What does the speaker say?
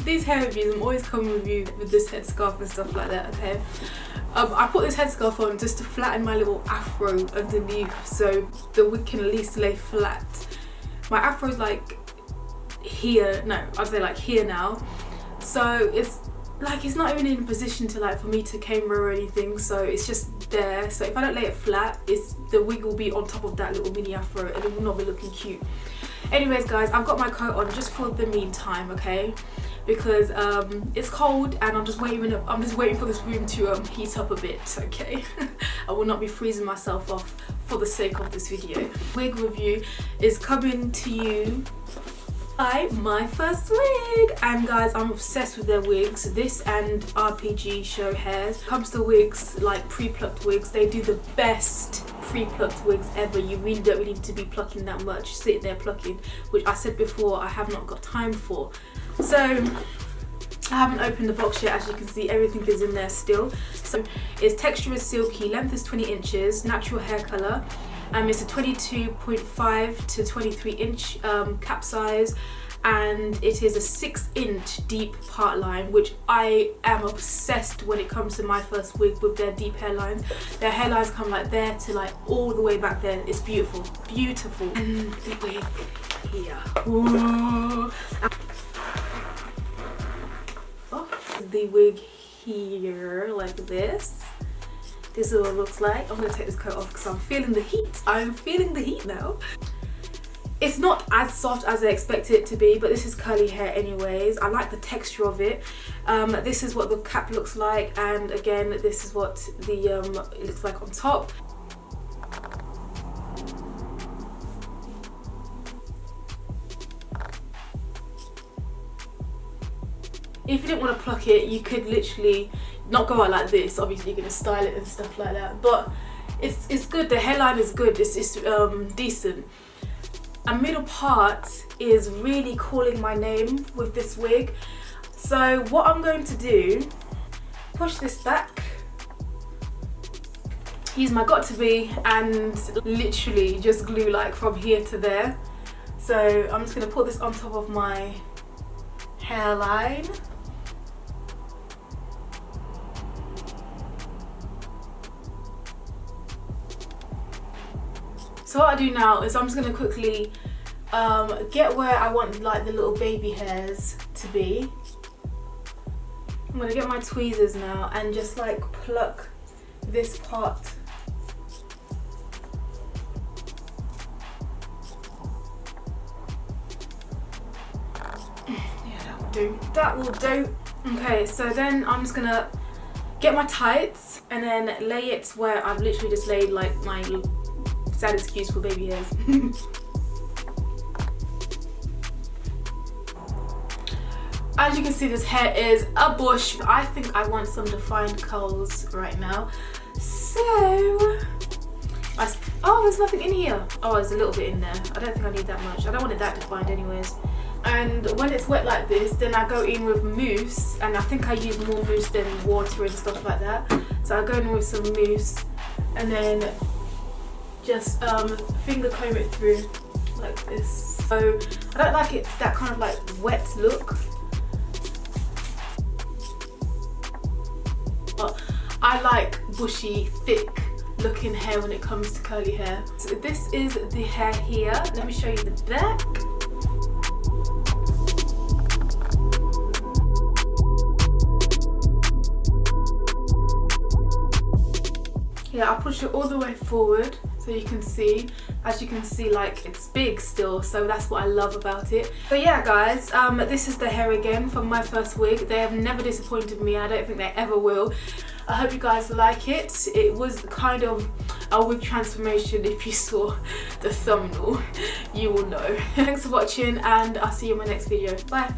these hair reviews, I'm always coming with you with this headscarf and stuff like that, okay? I put this headscarf on just to flatten my little afro underneath so the wig can at least lay flat. My afro's like here, no, I'd say like here now. So it's like, it's not even in a position to like for me to camera or anything, so it's just there. So if I don't lay it flat, the wig will be on top of that little mini afro and it will not be looking cute. Anyways guys, I've got my coat on just for the meantime, okay? Because it's cold and I'm just waiting for this room to heat up a bit, okay? I will not be freezing myself off for the sake of this video. Wig review is coming to you by My First Wig, and guys, I'm obsessed with their wigs. This and RPG Show Hairs. When it comes to wigs, like pre-plucked wigs, they do the best pre-plucked wigs ever. You really don't need to be plucking that much, sitting there plucking, which I said before I have not got time for. So I haven't opened the box yet. As you can see, everything is in there still. So its texture is silky, length is 20 inches, natural hair color. It's a 22.5 to 23 inch cap size, and it is a 6-inch deep part line, which I am obsessed when it comes to My First Wig with their deep hairlines. Their hairlines come like there to like all the way back there. It's beautiful, beautiful. And the wig here. Ooh. Oh, the wig here like this. This is what it looks like. I'm gonna take this coat off because I'm feeling the heat. I'm feeling the heat now. It's not as soft as I expected it to be, but this is curly hair anyways. I like the texture of it. This is what the cap looks like, and again, this is what the it looks like on top. If you didn't want to pluck it, you could literally not go out like this. Obviously you're going to style it and stuff like that, but it's good. The hairline is good. It's decent. A middle part is really calling my name with this wig. So what I'm going to do, push this back, use my Got2b, and literally just glue like from here to there. So I'm just going to put this on top of my hairline. So what I do now is I'm just going to quickly get where I want like the little baby hairs to be. I'm going to get my tweezers now and just like pluck this part. Yeah, that will do. That will do. Okay, so then I'm just going to get my tights and then lay it where I've literally just laid like my sad excuse for baby hairs. As you can see, this hair is a bush. I think I want some defined curls right now. So, oh, there's nothing in here. Oh, there's a little bit in there. I don't think I need that much. I don't want it that defined anyways. And when it's wet like this, then I go in with mousse, and I think I use more mousse than water and stuff like that. So I go in with some mousse and then just finger comb it through like this. So I don't like it that kind of like wet look, but I like bushy, thick looking hair when it comes to curly hair. So this is the hair here. Let me show you the back. Yeah, I push it all the way forward so you can see. As you can see, like, it's big still, so that's what I love about it. But yeah guys, this is the hair again from My First Wig. They have never disappointed me, and I don't think they ever will. I hope you guys like it. It was kind of a wig transformation. If you saw the thumbnail, you will know. Thanks for watching, and I'll see you in my next video. Bye.